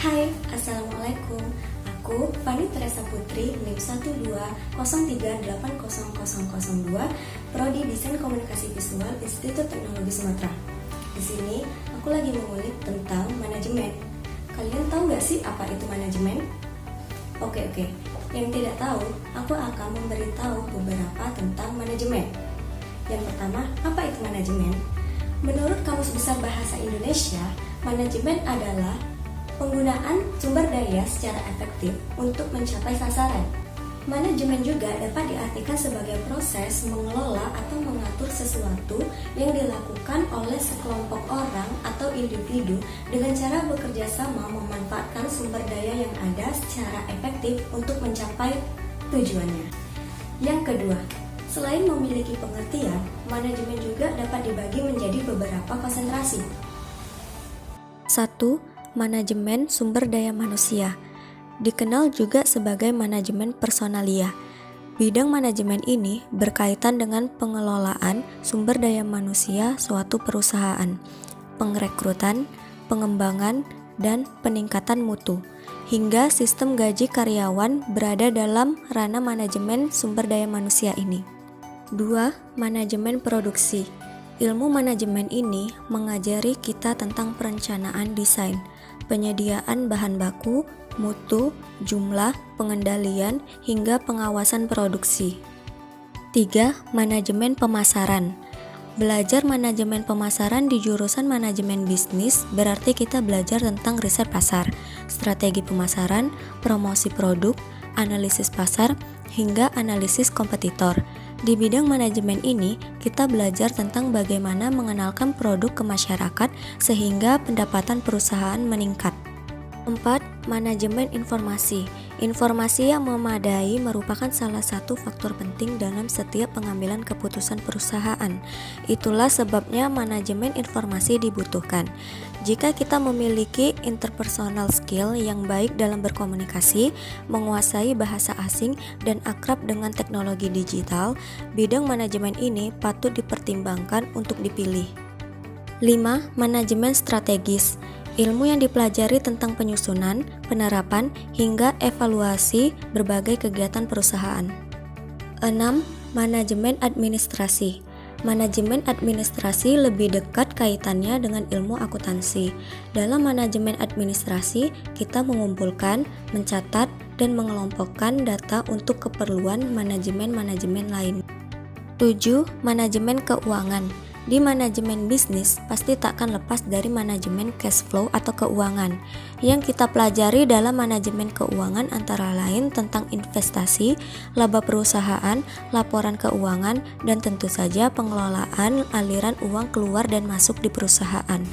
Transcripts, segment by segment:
Hai, Assalamualaikum. Aku Fani Teresa Putri, NIM 120380002, Prodi Desain Komunikasi Visual Institut Teknologi Sumatera. Di sini aku lagi mengulik tentang manajemen. Kalian tahu nggak sih apa itu manajemen? Oke. Yang tidak tahu, aku akan memberitahu beberapa tentang manajemen. Yang pertama, apa itu manajemen? Menurut Kamus Besar Bahasa Indonesia, manajemen adalah penggunaan sumber daya secara efektif untuk mencapai sasaran. Manajemen juga dapat diartikan sebagai proses mengelola atau mengatur sesuatu yang dilakukan oleh sekelompok orang atau individu dengan cara bekerja sama memanfaatkan sumber daya yang ada secara efektif untuk mencapai tujuannya. Yang kedua, selain memiliki pengertian, manajemen juga dapat dibagi menjadi beberapa konsentrasi. 1. Manajemen sumber daya manusia, dikenal juga sebagai manajemen personalia. Bidang manajemen ini berkaitan dengan pengelolaan sumber daya manusia suatu perusahaan, pengrekrutan, pengembangan, dan peningkatan mutu, hingga sistem gaji karyawan berada dalam ranah manajemen sumber daya manusia ini. 2. Manajemen produksi. Ilmu manajemen ini mengajari kita tentang perencanaan desain, penyediaan bahan baku, mutu, jumlah, pengendalian, hingga pengawasan produksi. 3. Manajemen pemasaran. Belajar manajemen pemasaran di jurusan manajemen bisnis berarti kita belajar tentang riset pasar, strategi pemasaran, promosi produk, analisis pasar, hingga analisis kompetitor. Di bidang manajemen ini, kita belajar tentang bagaimana mengenalkan produk ke masyarakat sehingga pendapatan perusahaan meningkat. 4. Manajemen informasi. Informasi yang memadai merupakan salah satu faktor penting dalam setiap pengambilan keputusan perusahaan. Itulah sebabnya manajemen informasi dibutuhkan. Jika kita memiliki interpersonal skill yang baik dalam berkomunikasi, menguasai bahasa asing, dan akrab dengan teknologi digital, bidang manajemen ini patut dipertimbangkan untuk dipilih. 5. Manajemen strategis. Ilmu yang dipelajari tentang penyusunan, penerapan, hingga evaluasi berbagai kegiatan perusahaan. 6. Manajemen administrasi. Manajemen administrasi lebih dekat kaitannya dengan ilmu akuntansi. Dalam manajemen administrasi, kita mengumpulkan, mencatat, dan mengelompokkan data untuk keperluan manajemen-manajemen lain. 7. Manajemen keuangan. Di manajemen bisnis, pasti takkan lepas dari manajemen cash flow atau keuangan. Yang kita pelajari dalam manajemen keuangan antara lain tentang investasi, laba perusahaan, laporan keuangan, dan tentu saja pengelolaan aliran uang keluar dan masuk di perusahaan.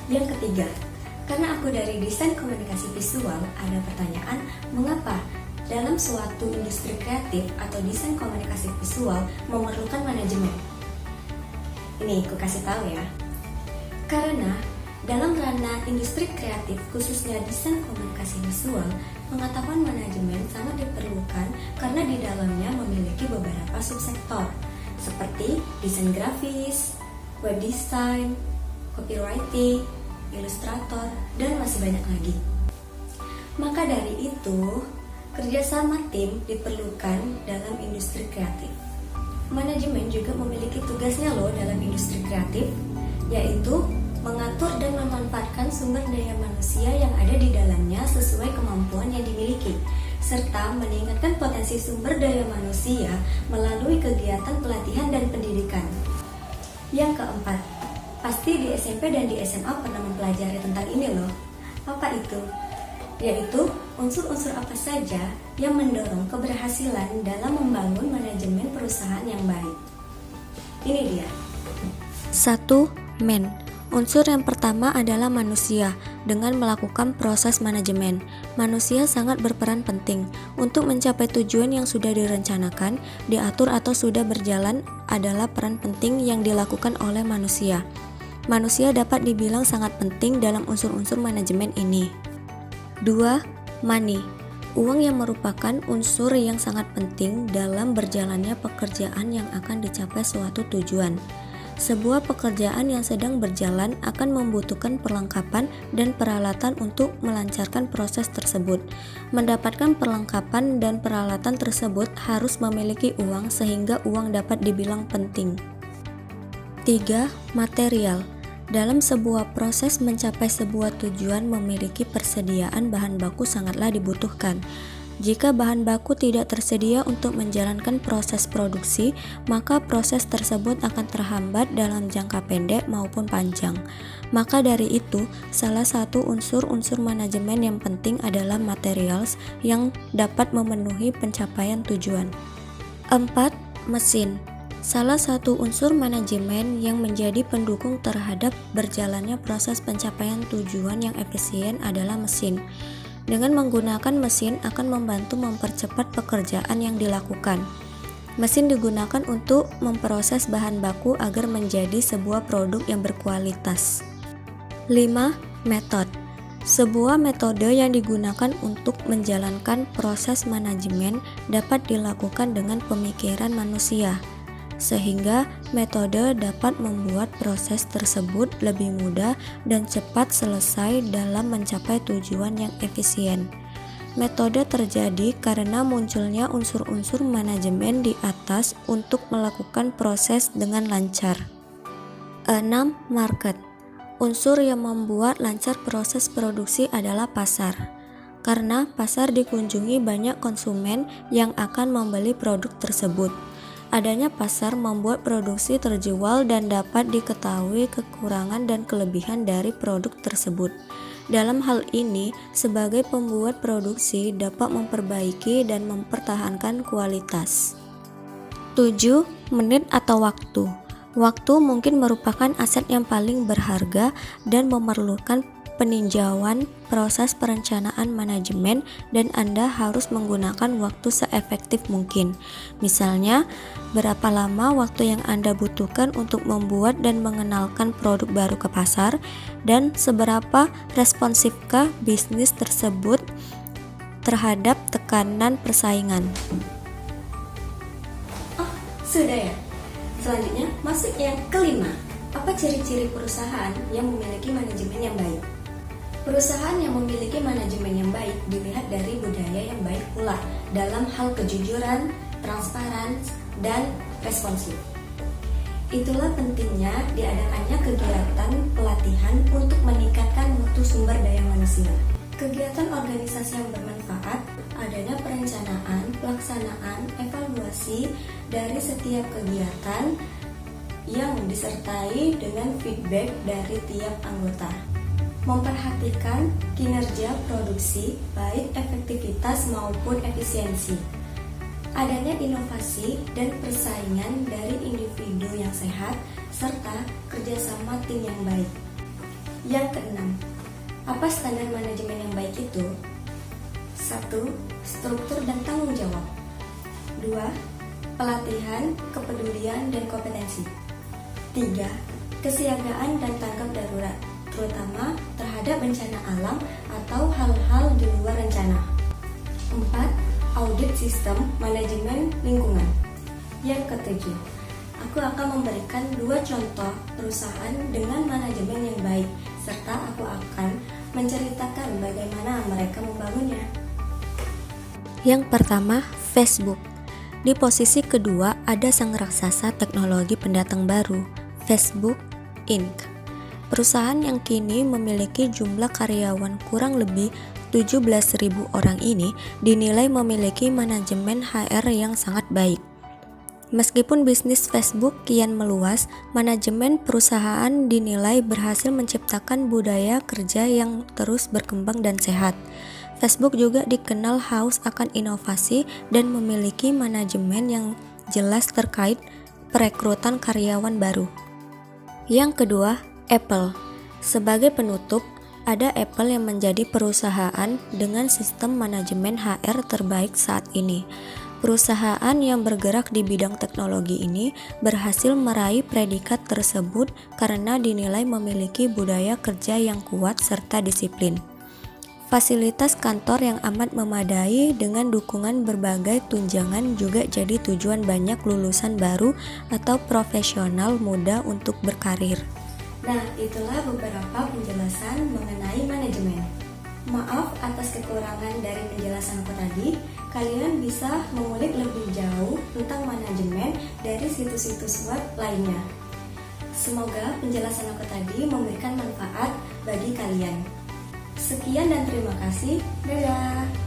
Yang ketiga, karena aku dari desain komunikasi visual, ada pertanyaan, mengapa dalam suatu industri kreatif atau desain komunikasi visual memerlukan manajemen? Ini aku kasih tahu ya. Karena dalam ranah industri kreatif, khususnya desain komunikasi visual, pengetahuan manajemen sangat diperlukan karena di dalamnya memiliki beberapa subsektor seperti desain grafis, web design, copywriting, ilustrator, dan masih banyak lagi. Maka dari itu, kerjasama tim diperlukan dalam industri kreatif. Manajemen juga memiliki tugasnya loh dalam industri kreatif, yaitu mengatur dan memanfaatkan sumber daya manusia yang ada di dalamnya sesuai kemampuan yang dimiliki, serta meningkatkan potensi sumber daya manusia melalui kegiatan pelatihan dan pendidikan. Yang keempat, pasti di SMP dan di SMA pernah mempelajari tentang ini loh. Apa itu? Yaitu unsur-unsur apa saja yang mendorong keberhasilan dalam membangun manajemen perusahaan yang baik. Ini dia. 1. Man. Unsur yang pertama adalah manusia. Dengan melakukan proses manajemen, manusia sangat berperan penting untuk mencapai tujuan yang sudah direncanakan, diatur atau sudah berjalan adalah peran penting yang dilakukan oleh manusia. Manusia dapat dibilang sangat penting dalam unsur-unsur manajemen ini. 2. Money. Uang yang merupakan unsur yang sangat penting dalam berjalannya pekerjaan yang akan dicapai suatu tujuan. Sebuah pekerjaan yang sedang berjalan akan membutuhkan perlengkapan dan peralatan untuk melancarkan proses tersebut. Mendapatkan perlengkapan dan peralatan tersebut harus memiliki uang sehingga uang dapat dibilang penting. 3. Material. Dalam sebuah proses mencapai sebuah tujuan memiliki persediaan bahan baku sangatlah dibutuhkan. Jika bahan baku tidak tersedia untuk menjalankan proses produksi, maka proses tersebut akan terhambat dalam jangka pendek maupun panjang. Maka dari itu, salah satu unsur-unsur manajemen yang penting adalah materials yang dapat memenuhi pencapaian tujuan. 4. Mesin. Salah satu unsur manajemen yang menjadi pendukung terhadap berjalannya proses pencapaian tujuan yang efisien adalah mesin. Dengan menggunakan mesin akan membantu mempercepat pekerjaan yang dilakukan. Mesin digunakan untuk memproses bahan baku agar menjadi sebuah produk yang berkualitas. 5. Metode. Sebuah metode yang digunakan untuk menjalankan proses manajemen dapat dilakukan dengan pemikiran manusia, sehingga metode dapat membuat proses tersebut lebih mudah dan cepat selesai dalam mencapai tujuan yang efisien. Metode terjadi karena munculnya unsur-unsur manajemen di atas untuk melakukan proses dengan lancar. 6. Market. Unsur yang membuat lancar proses produksi adalah pasar. Karena pasar dikunjungi banyak konsumen yang akan membeli produk tersebut. Adanya pasar membuat produksi terjual dan dapat diketahui kekurangan dan kelebihan dari produk tersebut. Dalam hal ini, sebagai pembuat produksi dapat memperbaiki dan mempertahankan kualitas. 7. Menit atau waktu. Waktu mungkin merupakan aset yang paling berharga dan memerlukan peninjauan proses perencanaan manajemen dan Anda harus menggunakan waktu seefektif mungkin. Misalnya, berapa lama waktu yang Anda butuhkan untuk membuat dan mengenalkan produk baru ke pasar, dan seberapa responsifkah bisnis tersebut terhadap tekanan persaingan. Oh, sudah ya? Selanjutnya, masuk yang kelima. Apa ciri-ciri perusahaan yang memiliki manajemen yang baik? Perusahaan yang memiliki manajemen yang baik dilihat dari budaya yang baik pula dalam hal kejujuran, transparan, dan responsif. Itulah pentingnya diadakannya kegiatan pelatihan untuk meningkatkan mutu sumber daya manusia. Kegiatan organisasi yang bermanfaat, adanya perencanaan, pelaksanaan, evaluasi dari setiap kegiatan yang disertai dengan feedback dari tiap anggota. Memperhatikan kinerja produksi, baik efektivitas maupun efisiensi. Adanya inovasi dan persaingan dari individu yang sehat, serta kerjasama tim yang baik. Yang keenam, apa standar manajemen yang baik itu? 1. Struktur dan tanggung jawab. 2. Pelatihan, kepedulian, dan kompetensi. 3. Kesiagaan dan tanggap darurat, terutama terhadap bencana alam atau hal-hal di luar rencana. 4. Audit sistem manajemen lingkungan. Yang ketujuh, aku akan memberikan 2 contoh perusahaan dengan manajemen yang baik, serta aku akan menceritakan bagaimana mereka membangunnya. Yang pertama, Facebook. Di posisi kedua ada sang raksasa teknologi pendatang baru, Facebook Inc. Perusahaan yang kini memiliki jumlah karyawan kurang lebih 17.000 orang ini dinilai memiliki manajemen HR yang sangat baik. Meskipun bisnis Facebook kian meluas, manajemen perusahaan dinilai berhasil menciptakan budaya kerja yang terus berkembang dan sehat. Facebook juga dikenal haus akan inovasi dan memiliki manajemen yang jelas terkait perekrutan karyawan baru. Yang kedua, Apple. Sebagai penutup, ada Apple yang menjadi perusahaan dengan sistem manajemen HR terbaik saat ini. Perusahaan yang bergerak di bidang teknologi ini berhasil meraih predikat tersebut karena dinilai memiliki budaya kerja yang kuat serta disiplin. Fasilitas kantor yang amat memadai dengan dukungan berbagai tunjangan juga jadi tujuan banyak lulusan baru atau profesional muda untuk berkarir. Nah, itulah beberapa penjelasan mengenai manajemen. Maaf atas kekurangan dari penjelasan aku tadi. Kalian bisa mengulik lebih jauh tentang manajemen dari situs-situs web lainnya. Semoga penjelasan aku tadi memberikan manfaat bagi kalian. Sekian dan terima kasih. Dadah.